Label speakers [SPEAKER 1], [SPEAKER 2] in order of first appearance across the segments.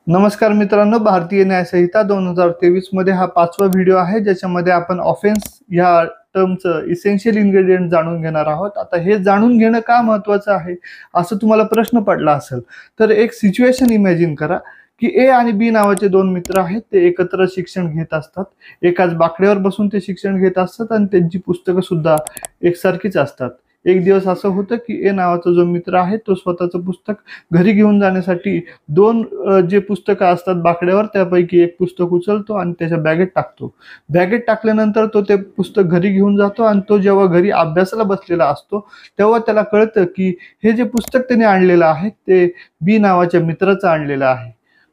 [SPEAKER 1] नमस्कार मित्रांनो, भारतीय न्याय संहिता 2023 मध्ये हा 5वा व्हिडिओ आहे, ज्याच्यामध्ये आपण ऑफेन्स या टर्मचं इसेन्शियल इन्ग्रेडियंट जाणून घेणार आहोत. आता हे जाणून घेणं का महत्त्वाचं आहे असं तुम्हाला प्रश्न पडला असेल तर एक सिच्युएशन इमॅजिन करा की ए आणि बी नावाचे दोन मित्र आहेत. ते एकत्र शिक्षण घेत असतात, एकाच बाकड्यावर बसून ते शिक्षण घेत असतात आणि त्यांची पुस्तकं सुद्धा एकसारखीच असतात. एक दिवस असं होतं की ए नावाचा जो मित्र आहे तो स्वतःचं पुस्तक घरी घेऊन जाण्यासाठी दोन जे पुस्तकं असतात बाकड्यावर त्यापैकी एक पुस्तक उचलतो आणि त्याच्या बॅगेत टाकतो. बॅगेत टाकल्यानंतर तो ते पुस्तक घरी घेऊन जातो आणि तो जेव्हा घरी अभ्यासाला बसलेला असतो तेव्हा त्याला कळतं की हे जे पुस्तक त्याने आणलेलं आहे ते बी नावाच्या मित्राचं आणलेलं आहे.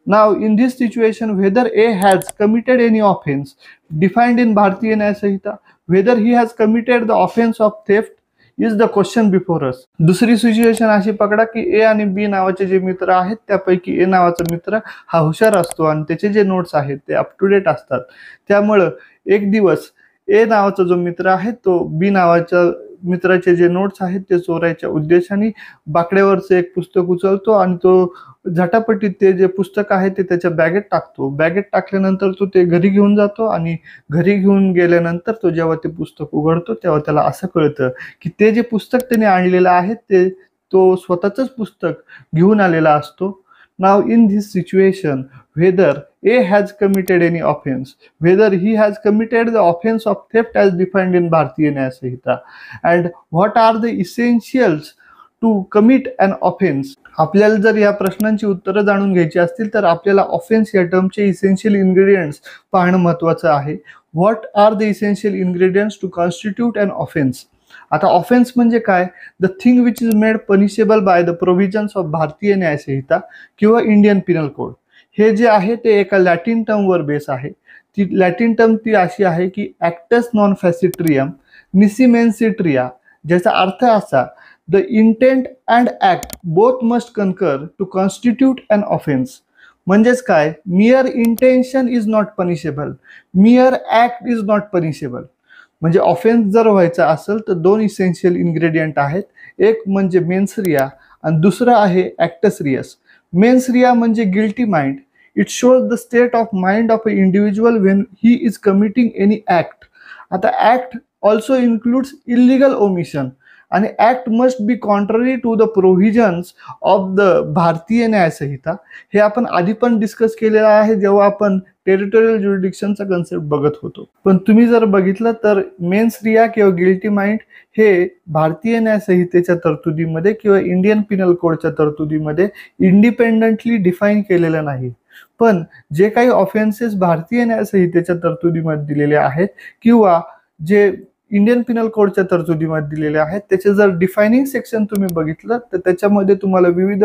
[SPEAKER 1] Now, in this situation, whether A has committed any offense defined in Bharatiya Nyaya Samhita, whether he has committed the offense of theft is the question before us. दुसरी सिच्युएशन अशी पकडा की ए आणि बी नावाचे जे मित्र आहेत त्यापैकी ए नावाचा मित्र हा हुशार असतो आणि त्याचे जे नोट्स आहेत ते अप टू डेट असतात. त्यामुळं एक दिवस ए नावाचा जो मित्र आहे तो बी नावाच्या मित्राचे जे नोट्स आहेत ते चोरायच्या उद्देशाने बाकड्यावरचं एक पुस्तक उचलतो आणि तो झटापटीत ते जे पुस्तक आहे ते त्याच्या बॅगेत टाकतो. बॅगेत टाकल्यानंतर तो ते घरी घेऊन जातो आणि घरी घेऊन गेल्यानंतर तो जेव्हा ते पुस्तक उघडतो तेव्हा त्याला असं कळतं की ते जे पुस्तक त्याने आणलेलं आहे ते तो स्वतःच पुस्तक घेऊन आलेला असतो. Now in this situation, whether A has committed any offense, whether he has committed the offense of theft as defined in Bharatiya Nyaya Samhita, and what are the essentials to commit an offense. आपल्याला जर या प्रश्नांची उत्तरं जाणून घ्यायची असतील तर आपल्याला ऑफेन्स या टर्मचे इसेन्शियल इन्ग्रेडियंट्स पाहणं महत्त्वाचं आहे. What are the essential ingredients to constitute an offence. आता ऑफेन्स म्हणजे काय? The thing which is made punishable by the provisions of Bharatiya Nyaya संहिता किंवा इंडियन पिनल कोड. हे जे आहे ते एका लॅटिन टर्मवर बेस आहे. ती लॅटिन टर्म ती अशी आहे की ॲक्टस नॉन फॅसिट्रियम निसिमेन्सिट्रिया, ज्याचा अर्थ असा the intent and act both must concur to constitute an offence. म्हणजेच काय? Mere intention is not punishable, mere act is not punishable. म्हणजे ऑफेन्स जर व्हायचा असेल तर दोन इसेन्शियल इन्ग्रेडियंट आहेत. एक म्हणजे मेन्स रिया आणि दुसरं आहे ॲक्टस रियस. मेन्स रिया म्हणजे guilty mind. It shows the state of mind of a individual when he is committing any act. आता act also includes illegal omission आणि act must be contrary to the provisions of the Bharatiya Nyaya संहिता. हे आपण आधी पण discuss केलेलं आहे जेव्हा आपण टेरिटोरियल ज्युरिडिक्शनचा कन्सेप्ट बघत होतो. पण तुम्ही जर बघितलं तर मेन्स रिया किंवा गिल्टी माइंड हे भारतीय न्याय संहितेच्या तरतुदीमध्ये किंवा इंडियन पिनल कोडच्या तरतुदीमध्ये इंडिपेंडंटली डिफाईन केलेलं नाही. पण जे काही ऑफेन्सेस भारतीय न्याय संहितेच्या तरतुदीमध्ये दिलेले आहेत किंवा जे इंडियन पिनल कोडच्या तरतुदीमध्ये दिलेले आहेत त्याचे जर डिफायनिंग सेक्शन तुम्ही बघितलं तर त्याच्यामध्ये तुम्हाला विविध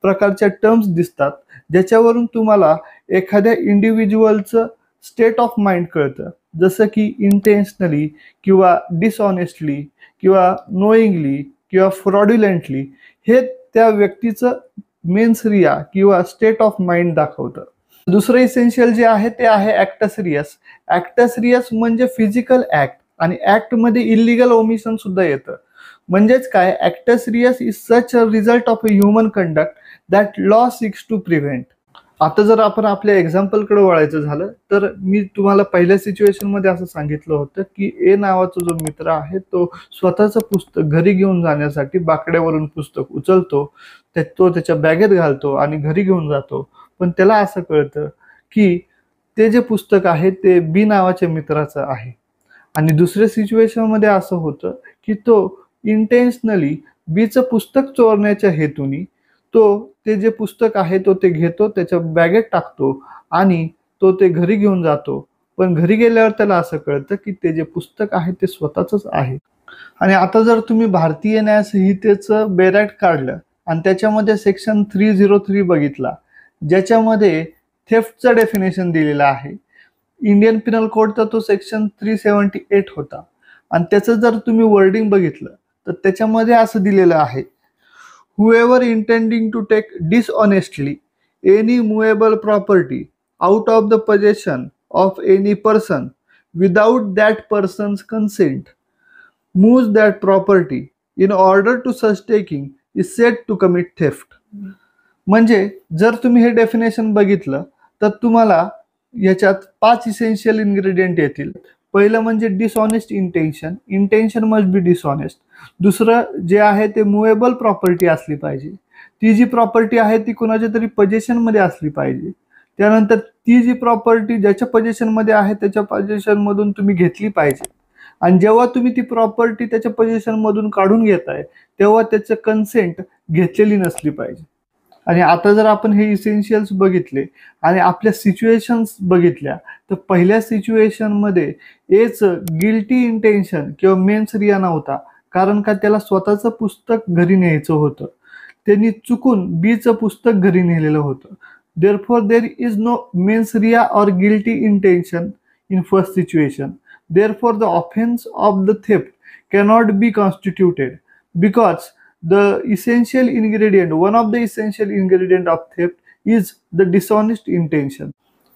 [SPEAKER 1] प्रकारच्या टर्म्स दिसतात ज्याच्यावरून तुम्हाला एखाद्या इंडिव्हिज्युअलचं स्टेट ऑफ माइंड कळतं. जसं की इंटेन्शनली किंवा डिसऑनेस्टली किंवा नोईंगली किंवा फ्रॉड्युलंटली हे त्या व्यक्तीचं मेन्स रिया किंवा स्टेट ऑफ माइंड दाखवतं. दुसरं इसेन्शियल जे आहे ते आहे ॲक्टस रियस. ॲक्टस रियस म्हणजे फिजिकल ॲक्ट आणि ॲक्ट मध्ये इलिगल ओमिशन सुद्धा येतं. म्हणजेच काय? Actus reus is such a result of a human conduct that law seeks to prevent. आता जर आपण आपल्या एक्झाम्पलकडे वळायचं झालं तर मी तुम्हाला पहिल्या सिच्युएशनमध्ये असं सांगितलं होतं की ए नावाचा जो मित्र आहे तो स्वतःचं पुस्तक घरी घेऊन जाण्यासाठी बाकड्यावरून पुस्तक उचलतो, तो त्याच्या बॅगेत घालतो आणि घरी घेऊन जातो. पण त्याला असं कळतं की ते जे पुस्तक आहे ते बी नावाच्या मित्राचं आहे. आणि दुसऱ्या सिच्युएशनमध्ये असं होतं की तो इंटेन्शनली बीचं पुस्तक चोरण्याच्या हेतूने ते जे पुस्तक आहे ते घेतो, त्याच्या बॅगेत टाकतो आणि ते घरी घेऊन जातो. पण घरी गेल्यावर त्याला असं कळतं की ते जे पुस्तक आहे ते स्वतःच आहे. आणि आता जर तुम्ही भारतीय न्याय संहितेचं बेरॅक्ट काढलं आणि त्याच्यामध्ये सेक्शन 303 बघितला ज्याच्यामध्ये थेफ्टचं डेफिनेशन दिलेलं आहे. इंडियन पिनल कोडचा तो सेक्शन 378 होता आणि त्याचं जर तुम्ही वर्डिंग बघितलं तर त्याच्यामध्ये असं दिलेलं आहे, whoever intending to take dishonestly any movable property out of the possession of any person without that person's consent moves that property in order to such taking is said to commit theft. म्हणजे जर तुम्ही हे definition बघितलं तर तुम्हाला याच्यात 5 essential ingredient येतील. पहिलं म्हणजे dishonest intention. Intention must be dishonest. दुसरं जे आहे ते मूवेबल प्रॉपर्टी असली पाहिजे. ती जी प्रॉपर्टी आहे ती कुणाच्या तरी पोझिशन मध्ये असली पाहिजे. त्यानंतर ती जी प्रॉपर्टी ज्याच्या पोझिशन मध्ये आहे त्याच्या पोझिशन मधून तुम्ही घेतली पाहिजे. आणि जेव्हा तुम्ही ती प्रॉपर्टी त्याच्या पोझिशन मधून काढून घेताय तेव्हा त्याचं कन्सेंट घेतलेली नसली पाहिजे. आणि आता जर आपण हे इसेन्शियल्स बघितले आणि आपल्या सिच्युएशन्स बघितल्या तर पहिल्या सिच्युएशनमध्ये एच गिल्टी इंटेन्शन किंवा मेन्स रिया नव्हता, कारण का त्याला स्वतःचं पुस्तक घरी न्यायचं होतं. त्यांनी चुकून बीचं पुस्तक घरी नेलेलं होतं. Therefore there is no mens rea or guilty intention in first situation. Therefore the offence of the theft cannot be constituted because the essential ingredient, one of the essential ingredient of theft is the dishonest intention.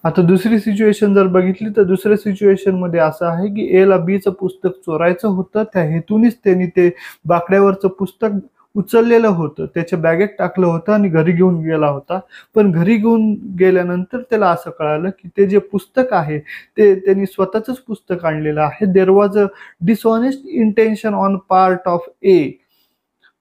[SPEAKER 1] आता दुसरी situation जर बघितली तर दुसऱ्या situation मध्ये असं आहे की ए ला बी चं पुस्तक चोरायचं होतं. त्या हेतूनच त्यांनी ते बाकड्यावरचं पुस्तक उचललेलं होतं, त्याच्या बॅगेत टाकलं होतं आणि घरी घेऊन गेला होता. पण घरी घेऊन गेल्यानंतर त्याला असं कळालं की ते जे पुस्तक आहे ते त्यांनी स्वतःच पुस्तक आणलेलं आहे. There was a dishonest intention on part of A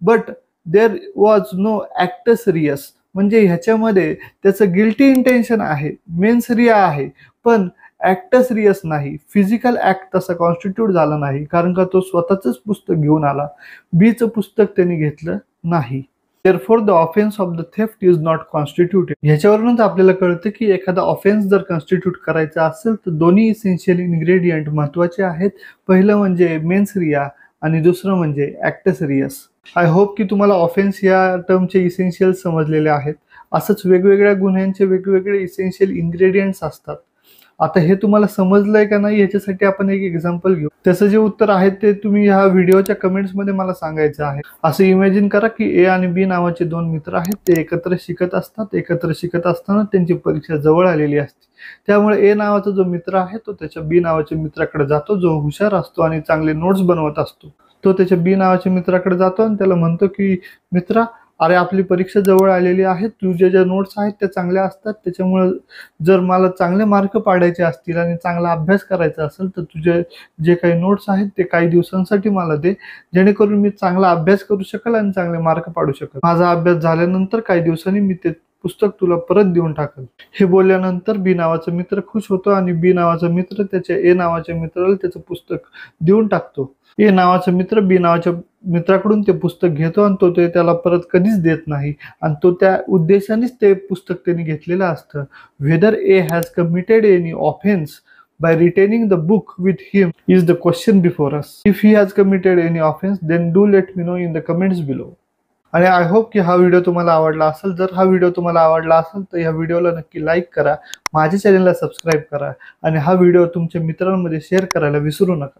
[SPEAKER 1] but there was no actus reus. म्हणजे ह्याच्यामध्ये त्याचं गिल्टी इंटेन्शन आहे, मेन्स रिया आहे, पण ॲक्टस रियस नाही. फिजिकल ॲक्ट तसा कॉन्स्टिट्यूट झाला नाही, कारण का तो स्वतःच पुस्तक घेऊन आला. बीचं पुस्तक त्यांनी घेतलं नाही. Therefore the offence of the theft is not constituted. ह्याच्यावरूनच आपल्याला कळतं की एखादा ऑफेन्स जर कॉन्स्टिट्यूट करायचा असेल तर दोन्ही इसेन्शियल इन्ग्रेडियंट महत्वाचे आहेत. पहिलं म्हणजे मेन्स रिया आणि दुसरं म्हणजे ॲक्टस रियस. आय होप की तुम्हाला ऑफेन्स या टर्मचे इसेन्शियल समजलेले आहेत. असंच वेगवेगळ्या गुन्ह्यांचे वेगवेगळे इसेन्शियल इन्ग्रेडियंट्स असतात. आता हे तुम्हाला समजलंय का नाही याच्यासाठी आपण एक एक्झाम्पल घेऊ. त्याचं जे उत्तर आहे ते तुम्ही ह्या व्हिडिओच्या कमेंट्समध्ये मला सांगायचं आहे. असं इमॅजिन करा की ए आणि बी नावाचे दोन मित्र आहेत. ते एकत्र शिकत असतात. एकत्र शिकत असताना त्यांची परीक्षा जवळ आलेली असते. त्यामुळे ए नावाचा जो मित्र आहे तो त्याच्या बी नावाच्या मित्राकडे जातो, जो हुशार असतो आणि चांगले नोट्स बनवत असतो. तो त्याच्या बी नावाच्या मित्राकडे जातो आणि त्याला म्हणतो की मित्रा, अरे आपली परीक्षा जवळ आलेली आहे, तुझ्या ज्या नोट्स आहेत त्या चांगल्या असतात, त्याच्यामुळे जर मला चांगले मार्क पाडायचे असतील आणि चांगला अभ्यास करायचा असेल तर तुझे जे काही नोट्स आहेत ते काही दिवसांसाठी मला दे, जेणेकरून मी चांगला अभ्यास करू शकेल आणि चांगले मार्क पाडू शकेल. माझा अभ्यास झाल्यानंतर काही दिवसांनी मी ते पुस्तक तुला परत देऊन टाकेल. हे बोलल्यानंतर बी नावाचा मित्र खुश होतो आणि बी नावाचा मित्र त्याच्या ए नावाच्या मित्राला त्याचं पुस्तक देऊन टाकतो. ए नावाचा मित्र बी नावाच्या मित्राकडून ते पुस्तक घेतो आणि तो ते त्याला परत कधीच देत नाही. आणि तो त्या उद्देशानेच ते पुस्तक त्यांनी घेतलेलं असतं. Whether A has committed any offence by retaining the book with him is the question before us. If he has committed any offense, then do let me know in the comments below. आणि I hope की हा video तुम्हाला आवडला असेल. जर हा video तुम्हाला आवडला असेल तर या व्हिडिओला नक्की लाईक करा, माझ्या चॅनलला सबस्क्राईब करा आणि हा व्हिडिओ तुमच्या मित्रांमध्ये शेअर करायला विसरू नका.